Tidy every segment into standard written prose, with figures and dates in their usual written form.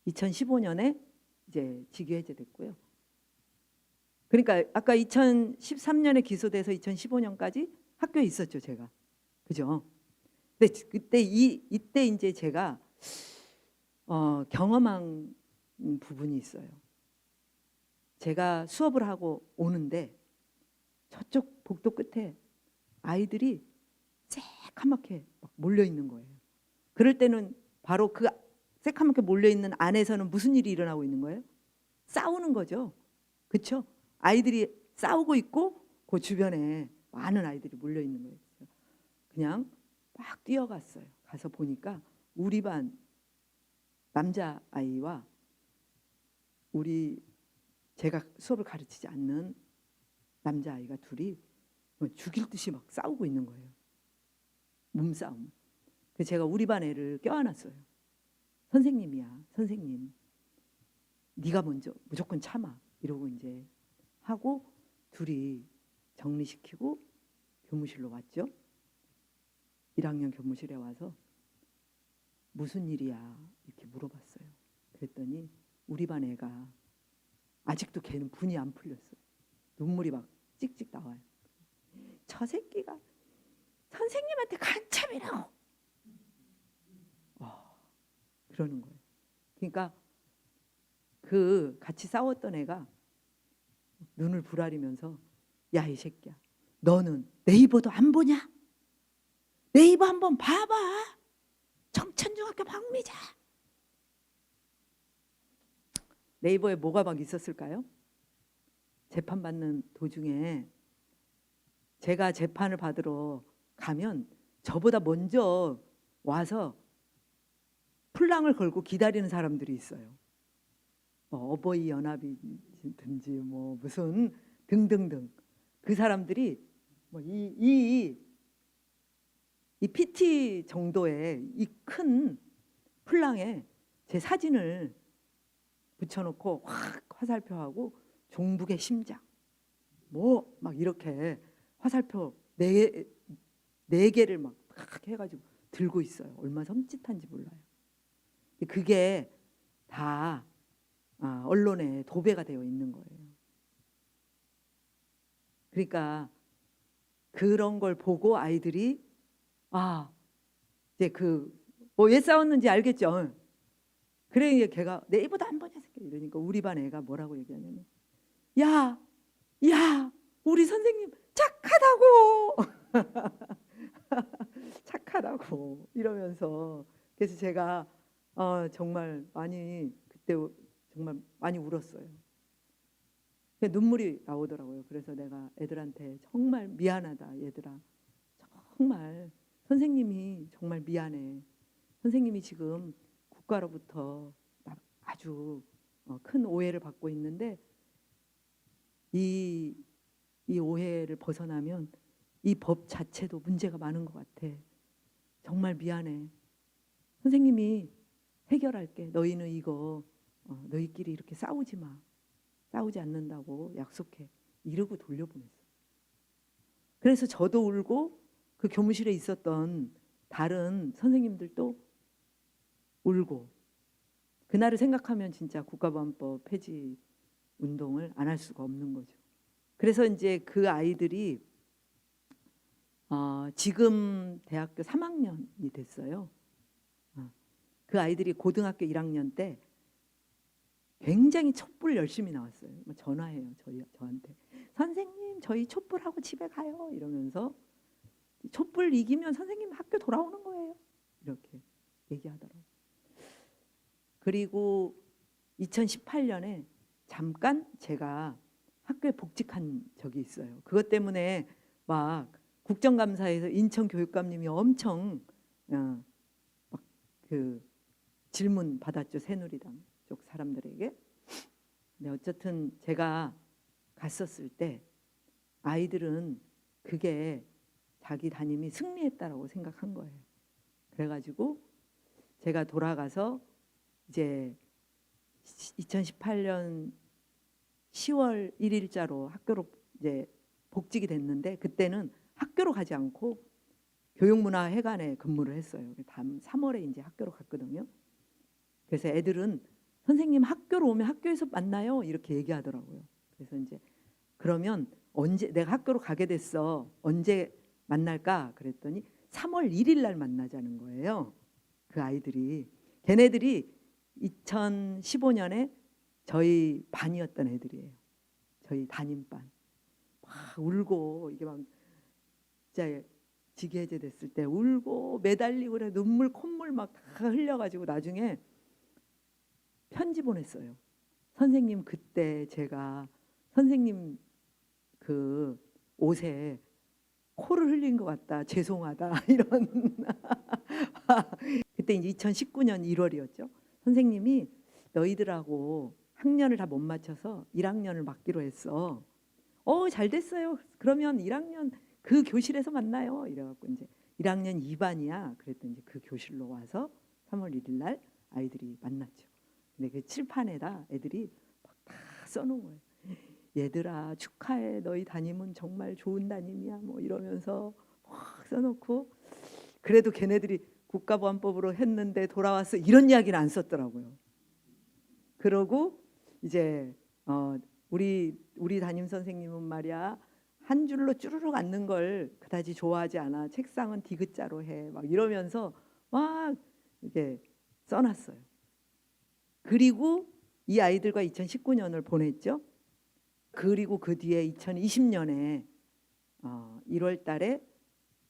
2015년에 이제 직위 해제됐고요. 그러니까 아까 2013년에 기소돼서 2015년까지 학교에 있었죠, 제가. 그죠? 근데 그때 이때 이제 제가 경험한 부분이 있어요. 제가 수업을 하고 오는데 저쪽 복도 끝에 아이들이 새카맣게 막 몰려 있는 거예요. 그럴 때는 바로 그 새카맣게 몰려 있는 안에서는 무슨 일이 일어나고 있는 거예요? 싸우는 거죠. 그렇죠? 아이들이 싸우고 있고 그 주변에 많은 아이들이 몰려 있는 거예요. 그냥 막 뛰어갔어요. 가서 보니까 우리 반 남자 아이와 제가 수업을 가르치지 않는 남자 아이가 둘이 죽일 듯이 막 싸우고 있는 거예요. 몸싸움. 그래서 제가 우리 반 애를 껴안았어요. 선생님이야, 선생님. 네가 먼저 무조건 참아. 이러고 이제 하고 둘이 정리시키고 교무실로 왔죠. 1학년 교무실에 와서 무슨 일이야 이렇게 물어봤어요. 그랬더니 우리 반 애가 아직도 걔는 분이 안 풀렸어요. 눈물이 막 찍찍 나와요. 저 새끼가 선생님한테 간첩이라고 그러는 거예요. 그러니까 그 같이 싸웠던 애가 눈을 부라리면서 야, 이 새끼야, 너는 네이버도 안 보냐? 네이버 한번 봐봐. 청천중학교 박미자. 네이버에 뭐가 막 있었을까요? 재판받는 도중에 제가 재판을 받으러 가면 저보다 먼저 와서 풀랑을 걸고 기다리는 사람들이 있어요. 어버이 연합이든지 뭐 무슨 등등등. 그 사람들이 이 PT 정도의 이 큰 풀랑에 제 사진을 붙여놓고 확 화살표하고 종북의 심장 뭐 막 이렇게 화살표 네 개를 막 해가지고 들고 있어요. 얼마나 섬찟한지 몰라요. 그게 다 언론에 도배가 되어 있는 거예요. 그러니까 그런 걸 보고 아이들이 이제 왜 싸웠는지 알겠죠? 그래 걔가 네이버도 안 보냐 새끼 이러니까 우리 반 애가 뭐라고 얘기하냐면 야 우리 선생님 착하다고 착하다고 이러면서 그래서 제가 정말 많이 그때 정말 많이 울었어요. 눈물이 나오더라고요. 그래서 내가 애들한테 정말 미안하다 얘들아. 정말 선생님이 정말 미안해. 선생님이 지금 국가로부터 아주 큰 오해를 받고 있는데 이 오해를 벗어나면 이 법 자체도 문제가 많은 것 같아. 정말 미안해. 선생님이 해결할게. 너희는 이거 너희끼리 이렇게 싸우지 마. 싸우지 않는다고 약속해. 이러고 돌려보냈어요. 그래서 저도 울고 그 교무실에 있었던 다른 선생님들도 울고 그날을 생각하면 진짜 국가보안법 폐지 운동을 안 할 수가 없는 거죠. 그래서 이제 그 아이들이 지금 대학교 3학년이 됐어요. 그 아이들이 고등학교 1학년 때 굉장히 촛불 열심히 나왔어요. 전화해요. 저한테. 선생님 저희 촛불하고 집에 가요. 이러면서 촛불 이기면 선생님 학교 돌아오는 거예요. 이렇게 얘기하더라고요. 그리고 2018년에 잠깐 제가 학교에 복직한 적이 있어요. 그것 때문에 막 국정감사에서 인천교육감님이 엄청 막 그 질문 받았죠. 새누리당 쪽 사람들에게. 근데 어쨌든 제가 갔었을 때 아이들은 그게 자기 담임이 승리했다라고 생각한 거예요. 그래가지고 제가 돌아가서 이제 2018년 10월 1일자로 학교로 이제 복직이 됐는데 그때는 학교로 가지 않고 교육문화회관에 근무를 했어요. 다음 3월에 이제 학교로 갔거든요. 그래서 애들은 선생님 학교로 오면 학교에서 만나요 이렇게 얘기하더라고요. 그래서 이제 그러면 언제 내가 학교로 가게 됐어. 언제 만날까? 그랬더니 3월 1일 날 만나자는 거예요. 그 아이들이. 걔네들이 2015년에 저희 반이었던 애들이에요. 저희 담임반. 막 울고 이게 막 진짜 직위해제 됐을 때 울고 매달리고 그래 눈물 콧물 막 다 흘려가지고 나중에 편지 보냈어요. 선생님 그때 제가 선생님 그 옷에 코를 흘린 것 같다. 죄송하다. 이런. 그때 이제 2019년 1월이었죠. 선생님이 너희들하고 학년을 다 못 맞춰서 1학년을 맡기로 했어. 잘 됐어요. 그러면 1학년 그 교실에서 만나요. 이래갖고 이제 1학년 2반이야. 그랬더니 이제 그 교실로 와서 3월 1일 날 아이들이 만났죠. 근데 그 칠판에다 애들이 막 다 써놓은 거예요. 얘들아 축하해. 너희 담임은 정말 좋은 담임이야. 뭐 이러면서 막 써놓고 그래도 걔네들이 국가보안법으로 했는데 돌아왔어. 이런 이야기는 안 썼더라고요. 그러고 이제 우리 담임 선생님은 말이야 한 줄로 쭈르륵 앉는 걸 그다지 좋아하지 않아. 책상은 디귿자로 해. 막 이러면서 막 이렇게 써놨어요. 그리고 이 아이들과 2019년을 보냈죠. 그리고 그 뒤에 2020년에 1월 달에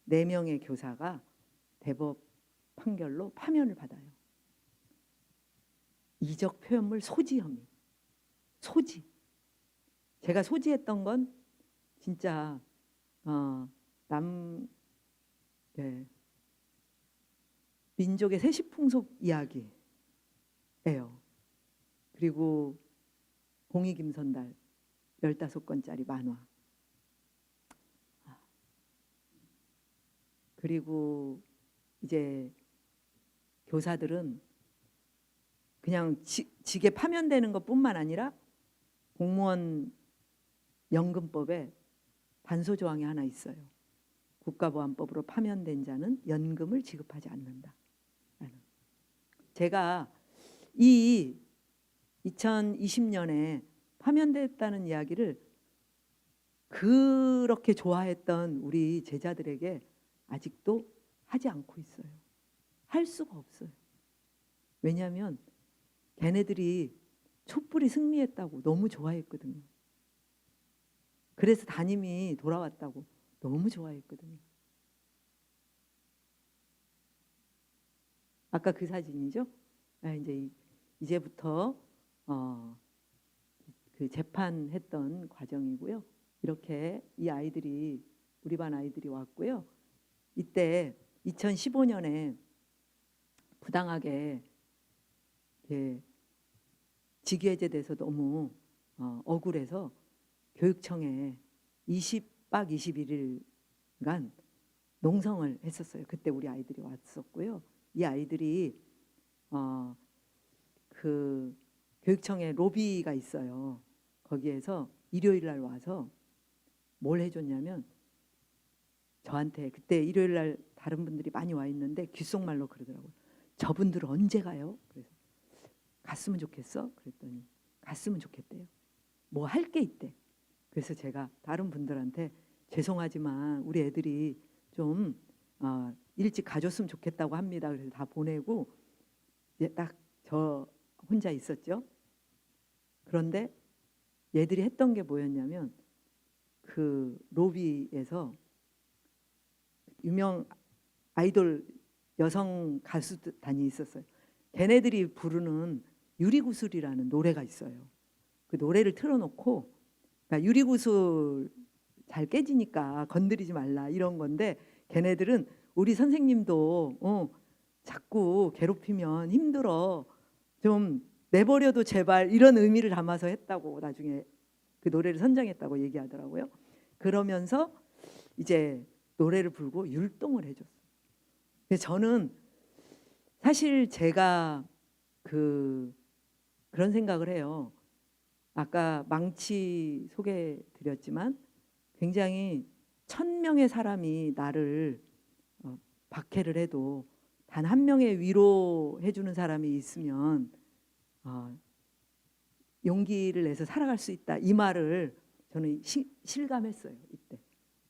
4명의 교사가 대법 판결로 파면을 받아요. 이적 표현물 소지 혐의. 소지. 제가 소지했던 건 진짜 네, 민족의 세시풍속 이야기예요. 그리고 공익임선달 15권짜리 만화. 그리고 이제 교사들은 그냥 직에 파면되는 것뿐만 아니라 공무원 연금법에 단서 조항이 하나 있어요. 국가보안법으로 파면된 자는 연금을 지급하지 않는다. 제가 이 2020년에 파면됐다는 이야기를 그렇게 좋아했던 우리 제자들에게 아직도 하지 않고 있어요. 할 수가 없어요. 왜냐하면 걔네들이 촛불이 승리했다고 너무 좋아했거든요. 그래서 담임이 돌아왔다고 너무 좋아했거든요. 아까 그 사진이죠. 이제부터 그 재판했던 과정이고요. 이렇게 이 아이들이 우리 반 아이들이 왔고요. 이때 2015년에 부당하게 직위해제돼서 너무 억울해서 교육청에 20박 21일간 농성을 했었어요. 그때 우리 아이들이 왔었고요. 이 아이들이 그 교육청에 로비가 있어요. 거기에서 일요일 날 와서 뭘 해줬냐면 저한테 그때 일요일 날 다른 분들이 많이 와 있는데 귓속말로 그러더라고요. 저분들 언제 가요? 그래서 갔으면 좋겠어? 그랬더니 갔으면 좋겠대요. 뭐 할 게 있대. 그래서 제가 다른 분들한테 죄송하지만 우리 애들이 좀 일찍 가줬으면 좋겠다고 합니다. 그래서 다 보내고 이제 딱 저 혼자 있었죠. 그런데 얘들이 했던 게 뭐였냐면 그 로비에서 유명 아이돌 여성 가수단이 있었어요. 걔네들이 부르는 유리구슬이라는 노래가 있어요. 그 노래를 틀어놓고 그러니까 유리구슬 잘 깨지니까 건드리지 말라 이런 건데 걔네들은 우리 선생님도 자꾸 괴롭히면 힘들어 좀 내버려도 제발 이런 의미를 담아서 했다고 나중에 그 노래를 선정했다고 얘기하더라고요. 그러면서 이제 노래를 부르고 율동을 해줬어요. 그래서 저는 사실 제가 그런 생각을 해요. 아까 망치 소개드렸지만 굉장히 1000명의 사람이 나를 박해를 해도 단 한 명의 위로해 주는 사람이 있으면 용기를 내서 살아갈 수 있다. 이 말을 저는 실감했어요. 이때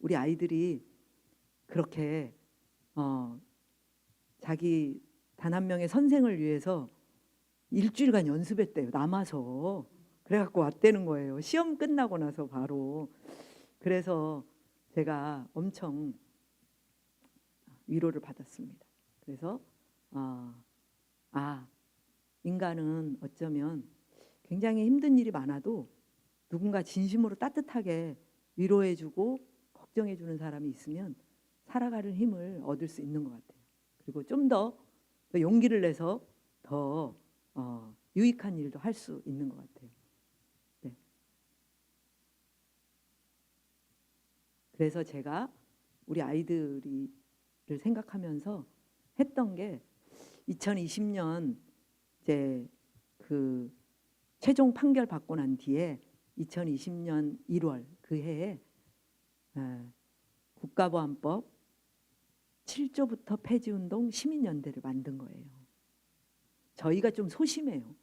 우리 아이들이 그렇게 자기 단 한 명의 선생을 위해서 일주일간 연습했대요. 남아서. 그래갖고 왔다는 거예요. 시험 끝나고 나서 바로. 그래서 제가 엄청 위로를 받았습니다. 그래서 인간은 어쩌면 굉장히 힘든 일이 많아도 누군가 진심으로 따뜻하게 위로해주고 걱정해주는 사람이 있으면 살아가는 힘을 얻을 수 있는 것 같아요. 그리고 좀 더 용기를 내서 더 유익한 일도 할 수 있는 것 같아요. 네. 그래서 제가 우리 아이들을 생각하면서 했던 게 2020년 이제 그 최종 판결 받고 난 뒤에 2020년 1월 그 해에 국가보안법 7조부터 폐지운동 시민연대를 만든 거예요. 저희가 좀 소심해요.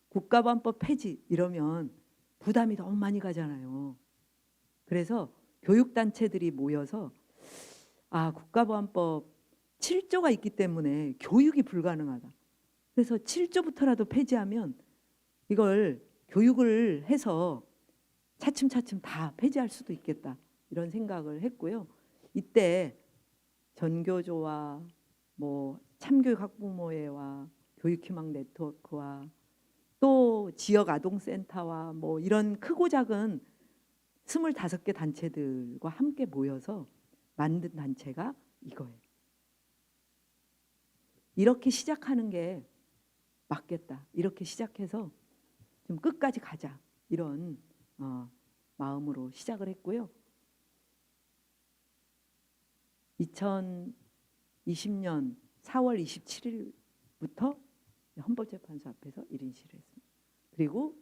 국가보안법 폐지 이러면 부담이 너무 많이 가잖아요. 그래서 교육단체들이 모여서 국가보안법 7조가 있기 때문에 교육이 불가능하다. 그래서 7조부터라도 폐지하면 이걸 교육을 해서 차츰차츰 다 폐지할 수도 있겠다. 이런 생각을 했고요. 이때 전교조와 참교육 학부모회와 교육희망 네트워크와 또 지역 아동센터와 이런 크고 작은 25개 단체들과 함께 모여서 만든 단체가 이거예요. 이렇게 시작하는 게 맞겠다. 이렇게 시작해서 좀 끝까지 가자. 이런 마음으로 시작을 했고요. 2020년 4월 27일부터 헌법재판소 앞에서 1인 시위를 했습니다. 그리고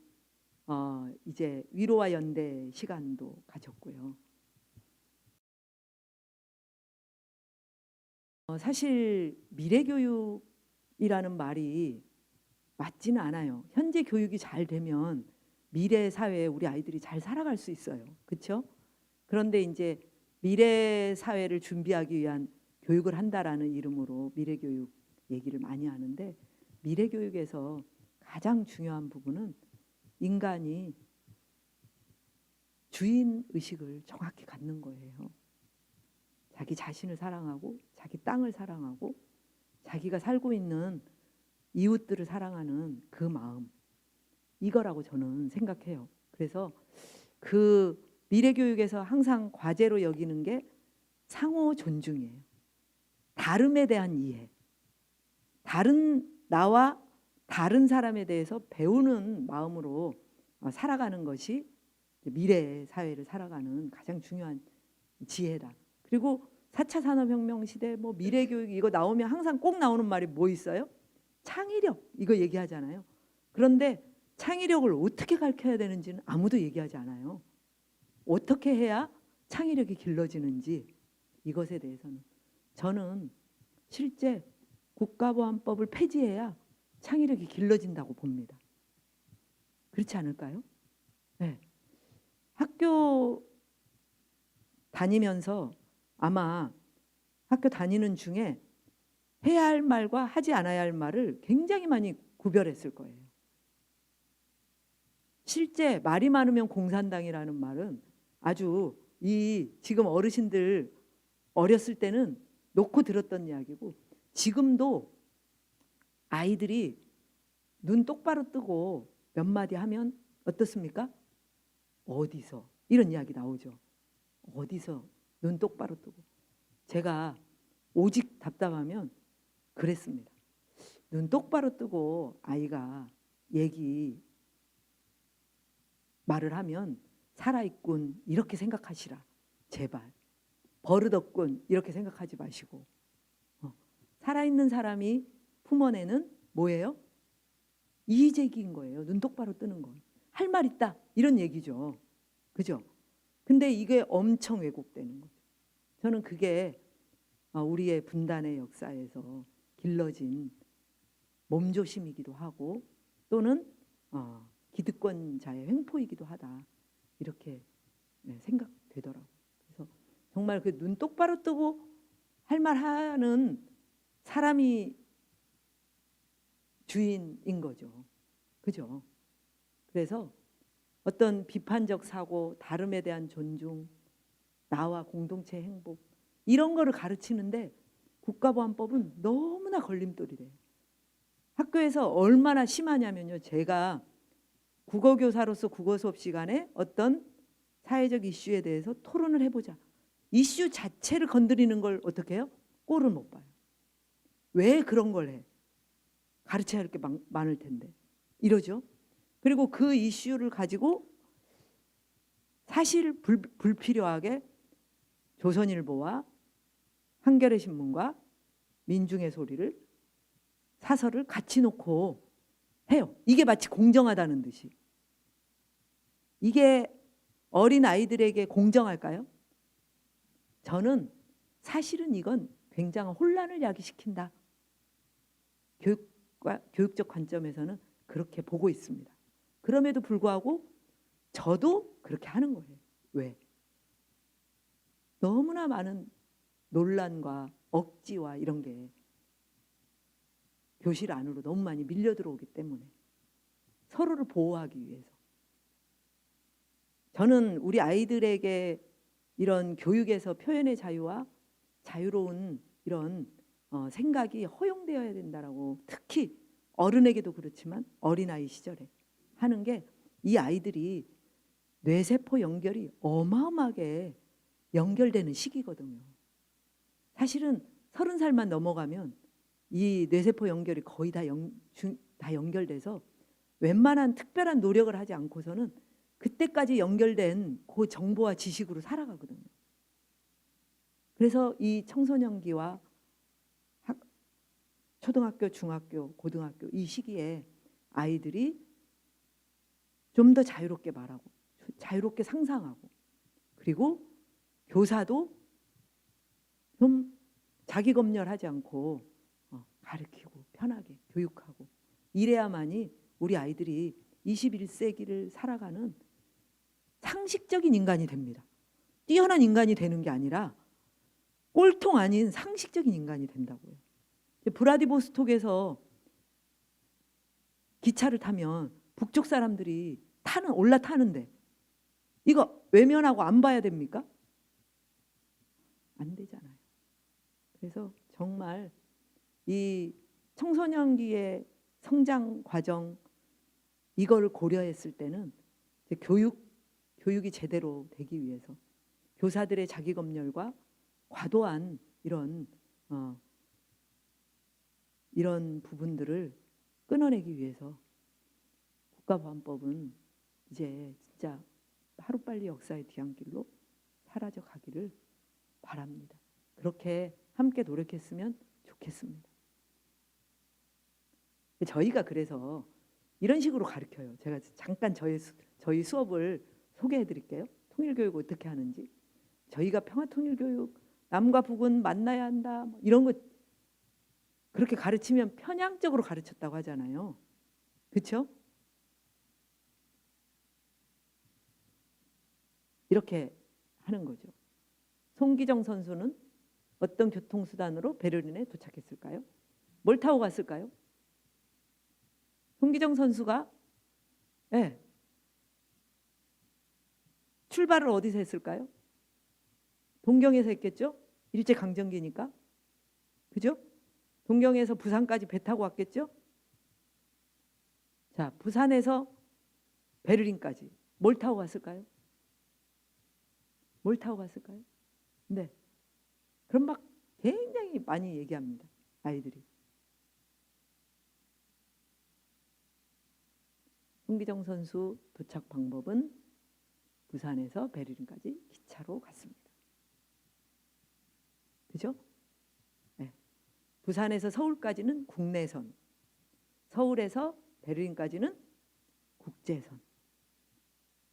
이제 위로와 연대 시간도 가졌고요. 사실 미래교육이라는 말이 맞지는 않아요. 현재 교육이 잘 되면 미래 사회에 우리 아이들이 잘 살아갈 수 있어요. 그렇죠? 그런데 이제 미래 사회를 준비하기 위한 교육을 한다라는 이름으로 미래교육 얘기를 많이 하는데, 미래교육에서 가장 중요한 부분은 인간이 주인의식을 정확히 갖는 거예요. 자기 자신을 사랑하고 자기 땅을 사랑하고 자기가 살고 있는 이웃들을 사랑하는 그 마음, 이거라고 저는 생각해요. 그래서 그 미래교육에서 항상 과제로 여기는 게 상호 존중이에요. 다름에 대한 이해, 나와 다른 사람에 대해서 배우는 마음으로 살아가는 것이 미래의 사회를 살아가는 가장 중요한 지혜다. 그리고 4차 산업혁명 시대 미래교육 이거 나오면 항상 꼭 나오는 말이 뭐 있어요? 창의력, 이거 얘기하잖아요. 그런데 창의력을 어떻게 가르쳐야 되는지는 아무도 얘기하지 않아요. 어떻게 해야 창의력이 길러지는지, 이것에 대해서는 저는 실제 국가보안법을 폐지해야 창의력이 길러진다고 봅니다. 그렇지 않을까요? 네. 학교 다니면서 아마 학교 다니는 중에 해야 할 말과 하지 않아야 할 말을 굉장히 많이 구별했을 거예요. 실제 말이 많으면 공산당이라는 말은 아주 지금 어르신들 어렸을 때는 놓고 들었던 이야기고, 지금도 아이들이 눈 똑바로 뜨고 몇 마디 하면 어떻습니까? 어디서? 이런 이야기 나오죠. 어디서 눈 똑바로 뜨고. 제가 오직 답답하면 그랬습니다. 눈 똑바로 뜨고 아이가 말을 하면 살아있군 이렇게 생각하시라. 제발. 버릇없군 이렇게 생각하지 마시고, 살아있는 사람이 품어내는 뭐예요? 이의제기인 거예요. 눈 똑바로 뜨는 건. 할 말 있다 이런 얘기죠. 그죠? 근데 이게 엄청 왜곡되는 거죠. 저는 그게 우리의 분단의 역사에서 길러진 몸조심이기도 하고, 또는 기득권자의 횡포이기도 하다. 이렇게 생각되더라고요. 그래서 정말 그 눈 똑바로 뜨고 할 말 하는 사람이 주인인 거죠. 그죠? 그래서 어떤 비판적 사고, 다름에 대한 존중, 나와 공동체 행복 이런 거를 가르치는데 국가보안법은 너무나 걸림돌이래요. 학교에서 얼마나 심하냐면요. 제가 국어교사로서 국어 수업 시간에 어떤 사회적 이슈에 대해서 토론을 해보자. 이슈 자체를 건드리는 걸 어떻게 해요? 꼴을 못 봐요. 왜 그런 걸 해? 가르쳐야 할 게 많을 텐데. 이러죠. 그리고 그 이슈를 가지고 사실 불필요하게 조선일보와 한겨레 신문과 민중의 소리를 사설을 같이 놓고 해요. 이게 마치 공정하다는 듯이. 이게 어린 아이들에게 공정할까요? 저는 사실은 이건 굉장한 혼란을 야기시킨다. 교육적 관점에서는 그렇게 보고 있습니다. 그럼에도 불구하고 저도 그렇게 하는 거예요. 왜? 너무나 많은 논란과 억지와 이런 게 교실 안으로 너무 많이 밀려 들어오기 때문에 서로를 보호하기 위해서 저는 우리 아이들에게 이런 교육에서 표현의 자유와 자유로운 이런 생각이 허용되어야 된다라고 특히 어른에게도 그렇지만 어린아이 시절에 하는 게 이 아이들이 뇌세포 연결이 어마어마하게 연결되는 시기거든요. 사실은 30살만 넘어가면 이 뇌세포 연결이 거의 다 연결돼서 웬만한 특별한 노력을 하지 않고서는 그때까지 연결된 그 정보와 지식으로 살아가거든요. 그래서 이 청소년기와 초등학교, 중학교, 고등학교 이 시기에 아이들이 좀 더 자유롭게 말하고 자유롭게 상상하고 그리고 교사도 좀 자기 검열하지 않고 가르치고 편하게 교육하고 이래야만이 우리 아이들이 21세기를 살아가는 상식적인 인간이 됩니다. 뛰어난 인간이 되는 게 아니라 꼴통 아닌 상식적인 인간이 된다고요. 브라디보스톡에서 기차를 타면 북쪽 사람들이 올라타는데 이거 외면하고 안 봐야 됩니까? 안 되잖아요. 그래서 정말 이 청소년기의 성장 과정 이거를 고려했을 때는 이제 교육이 제대로 되기 위해서 교사들의 자기 검열과 과도한 이런 부분들을 끊어내기 위해서 국가보안법은 이제 진짜 하루빨리 역사의 뒤안길로 사라져 가기를 바랍니다. 그렇게 함께 노력했으면 좋겠습니다. 저희가 그래서 이런 식으로 가르쳐요. 제가 잠깐 저희 수업을 소개해 드릴게요. 통일교육 어떻게 하는지. 저희가 평화통일교육, 남과 북은 만나야 한다 이런 거 그렇게 가르치면 편향적으로 가르쳤다고 하잖아요. 그렇죠? 이렇게 하는 거죠. 송기정 선수는 어떤 교통수단으로 베를린에 도착했을까요? 뭘 타고 갔을까요? 송기정 선수가 출발을 어디서 했을까요? 동경에서 했겠죠? 일제강점기니까. 그죠? 동경에서 부산까지 배 타고 왔겠죠? 자, 부산에서 베를린까지 뭘 타고 갔을까요? 뭘 타고 갔을까요? 네. 그럼 막 굉장히 많이 얘기합니다. 아이들이. 송기정 선수 도착 방법은 부산에서 베를린까지 기차로 갔습니다. 그죠? 네. 부산에서 서울까지는 국내선, 서울에서 베를린까지는 국제선.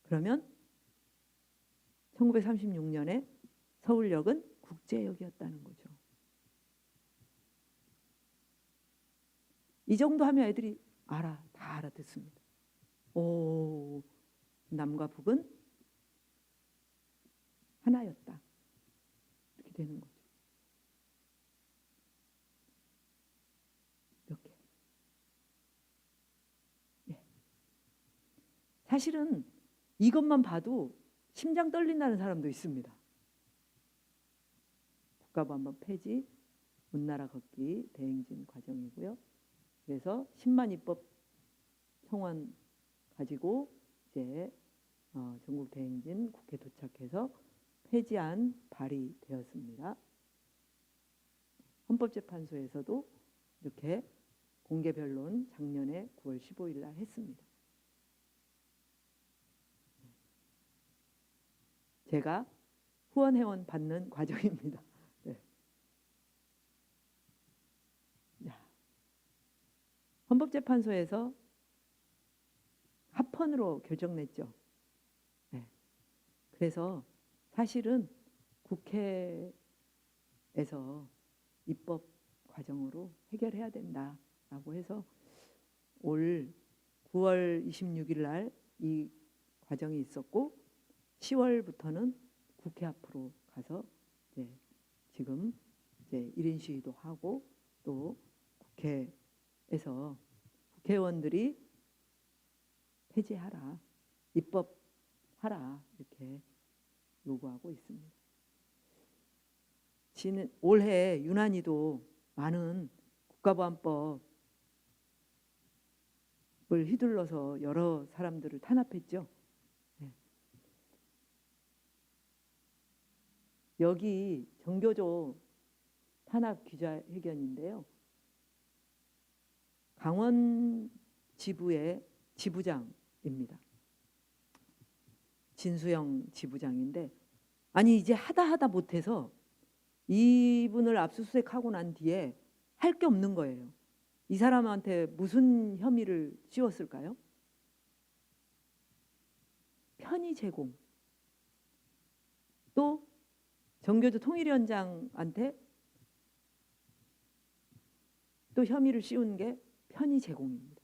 그러면 1936년에 서울역은 국제역이었다는 거죠. 이 정도 하면 애들이 다 알아듣습니다. 오, 남과 북은 하나였다. 이렇게 되는 거죠. 이렇게. 예. 사실은 이것만 봐도 심장 떨린다는 사람도 있습니다. 국가보안법 폐지, 문나라 걷기 대행진 과정이고요. 그래서 10만 입법 청원 가지고 이제 전국 대행진 국회 도착해서 폐지안 발의되었습니다. 헌법재판소에서도 이렇게 공개 변론 작년에 9월 15일 날 했습니다. 제가 후원회원 받는 과정입니다. 네. 헌법재판소에서 합헌으로 결정냈죠. 네. 그래서 사실은 국회에서 입법 과정으로 해결해야 된다라고 해서 올 9월 26일 날 이 과정이 있었고 10월부터는 국회 앞으로 가서 이제 지금 이제 1인 시위도 하고 또 국회에서 국회의원들이 폐지하라, 입법하라 이렇게 요구하고 있습니다. 올해 유난히도 많은 국가보안법을 휘둘러서 여러 사람들을 탄압했죠. 네. 여기 정교조 탄압 기자회견인데요. 강원 지부의 지부장입니다. 진수영 지부장인데 아니 이제 하다 못해서 이분을 압수수색하고 난 뒤에 할 게 없는 거예요. 이 사람한테 무슨 혐의를 씌웠을까요? 편의 제공. 또 정교조 통일위원장한테 또 혐의를 씌운 게 편의 제공입니다.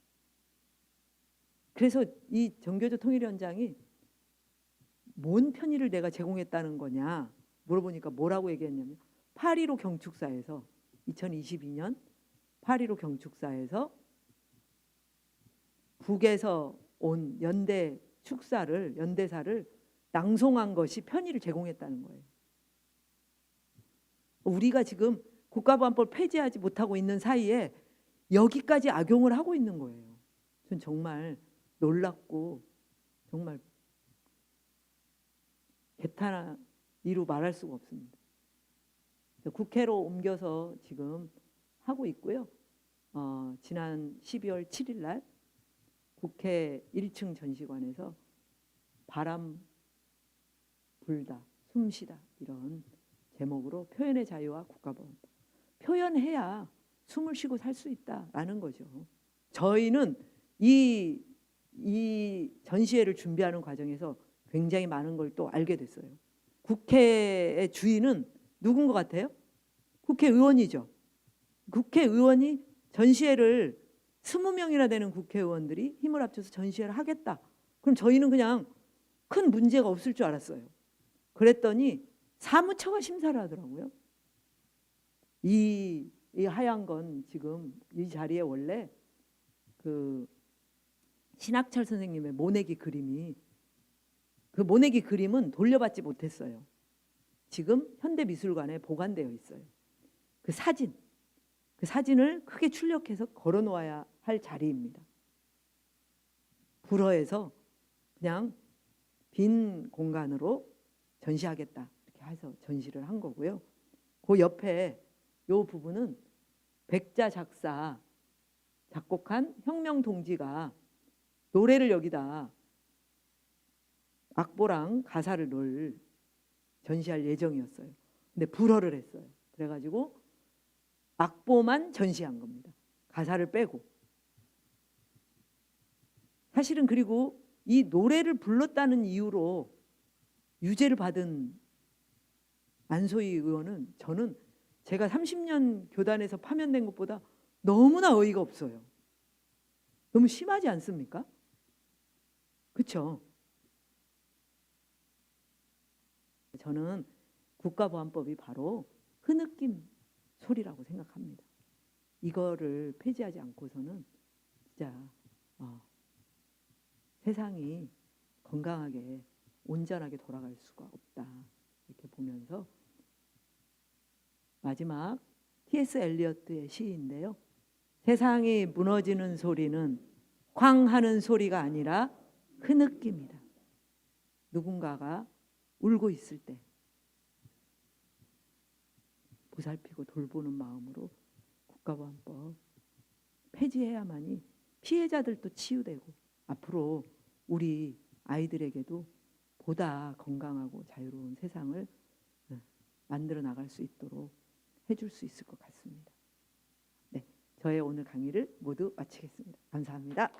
그래서 이 정교조 통일위원장이 뭔 편의를 내가 제공했다는 거냐 물어보니까 뭐라고 얘기했냐면 8.15 경축사에서 2022년 8.15 경축사에서 북에서 온 연대사를 낭송한 것이 편의를 제공했다는 거예요. 우리가 지금 국가보안법 폐지하지 못하고 있는 사이에 여기까지 악용을 하고 있는 거예요. 전 정말 놀랍고 정말 개탄이로 말할 수가 없습니다. 국회로 옮겨서 지금 하고 있고요. 지난 12월 7일 날 국회 1층 전시관에서 바람 불다, 숨쉬다 이런 제목으로 표현의 자유와 국가보안법. 표현해야 숨을 쉬고 살 수 있다라는 거죠. 저희는 이 전시회를 준비하는 과정에서 굉장히 많은 걸 또 알게 됐어요. 국회의 주인은 누군 것 같아요? 국회의원이죠. 국회의원이 전시회를 20명이나 되는 국회의원들이 힘을 합쳐서 전시회를 하겠다. 그럼 저희는 그냥 큰 문제가 없을 줄 알았어요. 그랬더니 사무처가 심사를 하더라고요. 이 하얀 건 지금 이 자리에 원래 그 신학철 선생님의 모내기 그림이 그 모내기 그림은 돌려받지 못했어요. 지금 현대미술관에 보관되어 있어요. 그 사진을 크게 출력해서 걸어 놓아야 할 자리입니다. 불허해서 그냥 빈 공간으로 전시하겠다 이렇게 해서 전시를 한 거고요. 그 옆에 이 부분은 백자 작사 작곡한 혁명 동지가 노래를 여기다 악보랑 가사를 넣을 전시할 예정이었어요. 근데 불허를 했어요. 그래가지고 악보만 전시한 겁니다. 가사를 빼고. 사실은 그리고 이 노래를 불렀다는 이유로 유죄를 받은 안소희 의원은 저는 제가 30년 교단에서 파면된 것보다 너무나 어이가 없어요. 너무 심하지 않습니까? 그렇죠? 저는 국가보안법이 바로 흐느낌 소리라고 생각합니다. 이거를 폐지하지 않고서는 진짜 세상이 건강하게 온전하게 돌아갈 수가 없다. 이렇게 보면서 마지막 T.S. 엘리어트의 시인데요. 세상이 무너지는 소리는 쾅 하는 소리가 아니라 흐느낌이다. 누군가가 울고 있을 때 보살피고 돌보는 마음으로 국가보안법 폐지해야만이 피해자들도 치유되고 앞으로 우리 아이들에게도 보다 건강하고 자유로운 세상을 만들어 나갈 수 있도록 해줄 수 있을 것 같습니다. 네, 저의 오늘 강의를 모두 마치겠습니다. 감사합니다.